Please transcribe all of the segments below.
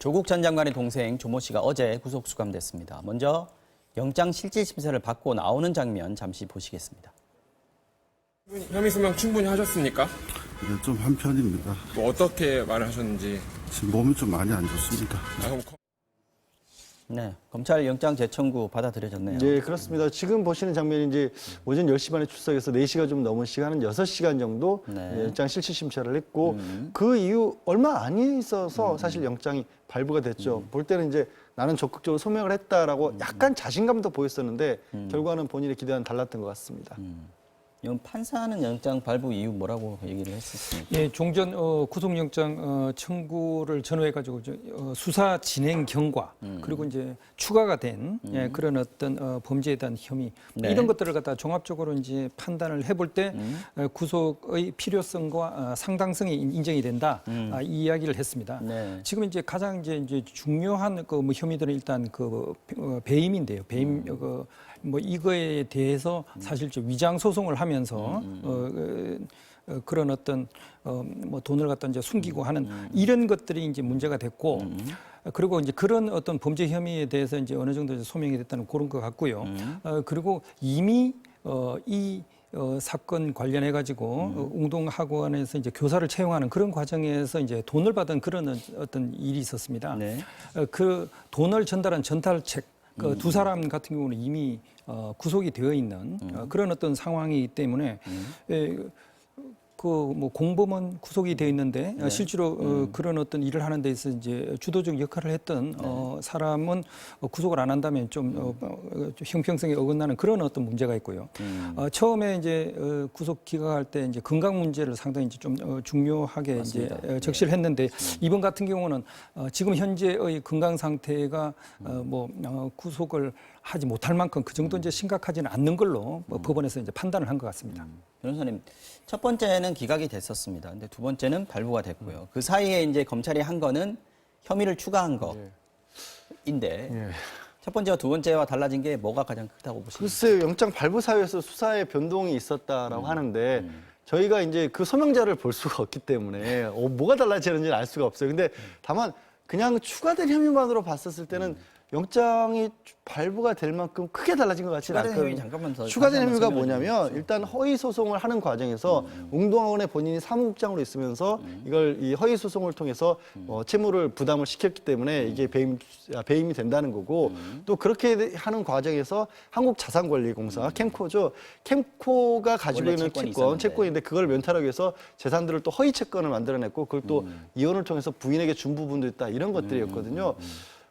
조국 전 장관의 동생 조모 씨가 어제 구속 수감됐습니다. 먼저 영장 실질 심사를 받고 나오는 장면 잠시 보시겠습니다. 혐의 소명 충분히 하셨습니까? 네, 좀 한 편입니다. 뭐 어떻게 말을 하셨는지. 지금 몸이 좀 많이 안 좋습니다. 네, 검찰 영장 재청구 받아들여졌네요. 네, 그렇습니다. 지금 보시는 장면이 이제 오전 10시 반에 출석해서 4시가 좀 넘은 시간은 6시간 정도 네. 영장 실질 심사를 했고 그 이후 얼마 안 있어서 사실 영장이 발부가 됐죠. 볼 때는 이제 나는 적극적으로 소명을 했다라고 약간 자신감도 보였었는데 결과는 본인의 기대와는 달랐던 것 같습니다. 이건 판사는 영장 발부 이후 뭐라고 얘기를 했었습니까? 예, 종전 구속영장 청구를 전후해가지고 수사 진행 경과 그리고 이제 추가가 된 예, 그런 어떤 범죄에 대한 혐의 네. 이런 것들을 갖다 종합적으로 이제 판단을 해볼 때 구속의 필요성과 상당성이 인정이 된다 이 이야기를 했습니다. 네. 지금 이제 가장 이제 중요한 그 뭐 혐의들은 일단 그 배임인데요. 배임 뭐 이거에 대해서 사실 좀 위장 소송을 하면서 그런 어떤 뭐 돈을 갖다 이제 숨기고 하는 이런 것들이 이제 문제가 됐고 그리고 이제 그런 어떤 범죄 혐의에 대해서 이제 어느 정도 이제 소명이 됐다는 그런 것 같고요. 그리고 이미 이 사건 관련해 가지고 웅동학원에서 이제 교사를 채용하는 그런 과정에서 이제 돈을 받은 그런 어떤 일이 있었습니다. 네. 그 그 돈을 전달한 전달책 그 두 사람 같은 경우는 이미 구속이 되어 있는 그런 어떤 상황이기 때문에 그 뭐 공범은 구속이 되어 있는데 실제로 그런 어떤 일을 하는 데 있어서 이제 주도적 역할을 했던 사람은 구속을 안 한다면 좀 형평성에 어긋나는 그런 어떤 문제가 있고요. 처음에 이제 구속 기각할 때 이제 건강 문제를 상당히 이제 좀 중요하게 맞습니다. 이제 적시를 했는데 이번 같은 경우는 지금 현재의 건강 상태가 구속을 하지 못할 만큼 그 정도 이제 심각하지는 않는 걸로 법원에서 이제 판단을 한 것 같습니다. 변호사님, 첫 번째는 기각이 됐었습니다. 근데 두 번째는 발부가 됐고요. 그 사이에 이제 검찰이 한 거는 혐의를 추가한 거인데 첫 번째와 두 번째와 달라진 게 뭐가 가장 크다고 보십니까? 글쎄요, 영장 발부 사유에서 수사에 변동이 있었다라고 하는데 저희가 이제 그 소명자를 볼 수가 없기 때문에 뭐가 달라지는지는 알 수가 없어요. 근데 다만 그냥 추가된 혐의만으로 봤었을 때는 영장이 발부가 될 만큼 크게 달라진 것 같지는 추가된 않거든요. 혐의 잠깐만 더 추가된 다시 한번 혐의가 설명해 뭐냐면 주십시오. 일단 허위 소송을 하는 과정에서 웅동학원에 본인이 사무국장으로 있으면서 이걸 이 허위 소송을 통해서 채무를 부담을 시켰기 때문에 이게 배임이 된다는 거고 또 그렇게 하는 과정에서 한국자산관리공사 캠코죠. 캠코가 가지고 원래 있는 채권이 채권, 있었는데. 채권인데 그걸 면탈하기 위해서 재산들을 또 허위 채권을 만들어냈고 그걸 또 이혼을 통해서 부인에게 준 부분도 있다 이런 것들이었거든요.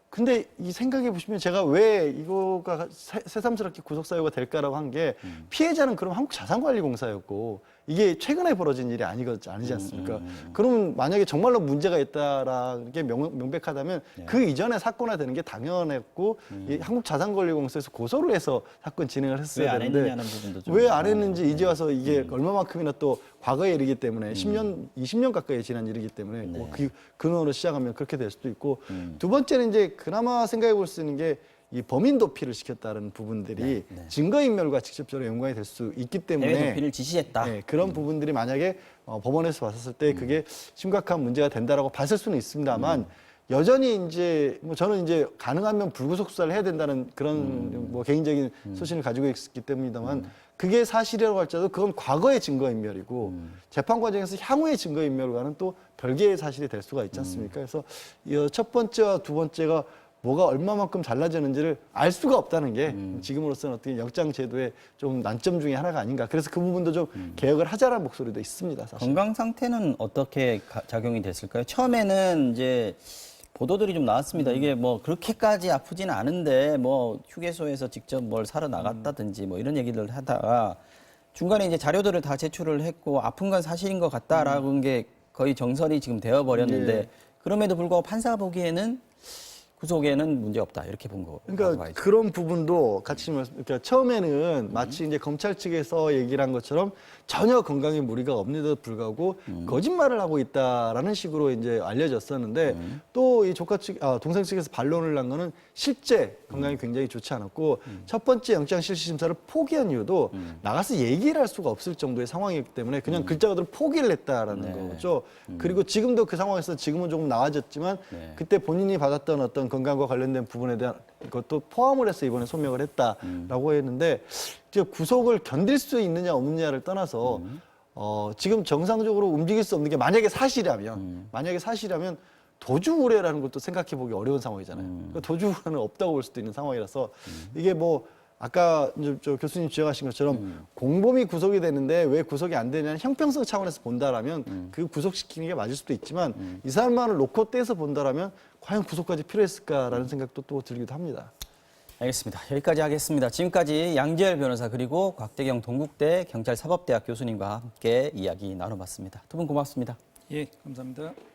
근데 이 생각해 보시면 제가 왜 이거가 새삼스럽게 구속 사유가 될까라고 한 게 피해자는 그럼 한국자산관리공사였고 이게 최근에 벌어진 일이 아니지 않습니까? 그러면 만약에 정말로 문제가 있다라는 게 명백하다면 그 이전에 사건화되는 게 당연했고 이 한국자산관리공사에서 고소를 해서 사건 진행을 했어야 왜 안 되는데 했느냐는 부분도 좀 왜 안 했는지 이제 와서 이게 얼마만큼이나 또 과거의 일이기 때문에 10년, 20년 가까이 지난 일이기 때문에 뭐 그 근원으로 시작하면 그렇게 될 수도 있고 두 번째는 이제 그나마 생각해 볼 수 있는 게 이 범인 도피를 시켰다는 부분들이 증거인멸과 직접적으로 연관이 될 수 있기 때문에 해외 도피를 지시했다. 네, 그런 부분들이 만약에 법원에서 봤을 때 그게 심각한 문제가 된다라고 봤을 수는 있습니다만 여전히 이제 뭐 저는 이제 가능하면 불구속 수사를 해야 된다는 그런 뭐 개인적인 소신을 가지고 있기 때문이다만 그게 사실이라고 할지라도 그건 과거의 증거인멸이고 재판 과정에서 향후의 증거인멸과는 또 별개의 사실이 될 수가 있지 않습니까? 그래서 이 첫 번째와 두 번째가 뭐가 얼마만큼 달라졌는지를 알 수가 없다는 게 지금으로서는 어떻게 영장 제도의 좀 난점 중에 하나가 아닌가. 그래서 그 부분도 좀 개혁을 하자라는 목소리도 있습니다. 사실. 건강 상태는 어떻게 작용이 됐을까요? 처음에는 이제 보도들이 좀 나왔습니다. 이게 뭐 그렇게까지 아프지는 않은데 뭐 휴게소에서 직접 뭘 사러 나갔다든지 뭐 이런 얘기를 하다가 중간에 이제 자료들을 다 제출을 했고 아픈 건 사실인 것 같다라는 게 거의 정설이 지금 되어버렸는데 그럼에도 불구하고 판사가 보기에는 구속에는 문제 없다 이렇게 본 거. 그러니까 그런 부분도 같이 그러니까 처음에는 마치 이제 검찰 측에서 얘기를 한 것처럼 전혀 건강에 무리가 없는데도 불구하고 거짓말을 하고 있다라는 식으로 이제 알려졌었는데 또 이 조카 측, 동생 측에서 반론을 한 거는 실제 건강이 굉장히 좋지 않았고 첫 번째 영장실시심사를 포기한 이유도 나가서 얘기를 할 수가 없을 정도의 상황이기 때문에 그냥 글자 그대로 포기를 했다라는 거죠. 그리고 지금도 그 상황에서 지금은 조금 나아졌지만 그때 본인이 받았던 어떤 건강과 관련된 부분에 대한 것도 포함을 해서 이번에 소명을 했다라고 했는데 이제 구속을 견딜 수 있느냐 없느냐를 떠나서 지금 정상적으로 움직일 수 없는 게 만약에 사실이라면 도주 우려라는 것도 생각해 보기 어려운 상황이잖아요. 그러니까 도주 우려는 없다고 볼 수도 있는 상황이라서 이게 뭐 아까 저 교수님 지적하신 것처럼 공범이 구속이 되는데 왜 구속이 안 되냐는 형평성 차원에서 본다라면 그 구속시키는 게 맞을 수도 있지만 이 사람만을 놓고 떼서 본다라면 과연 구속까지 필요했을까라는 생각도 또 들기도 합니다. 알겠습니다. 여기까지 하겠습니다. 지금까지 양지열 변호사 그리고 곽대경 동국대 경찰사법대학 교수님과 함께 이야기 나눠봤습니다. 두 분 고맙습니다. 예, 감사합니다.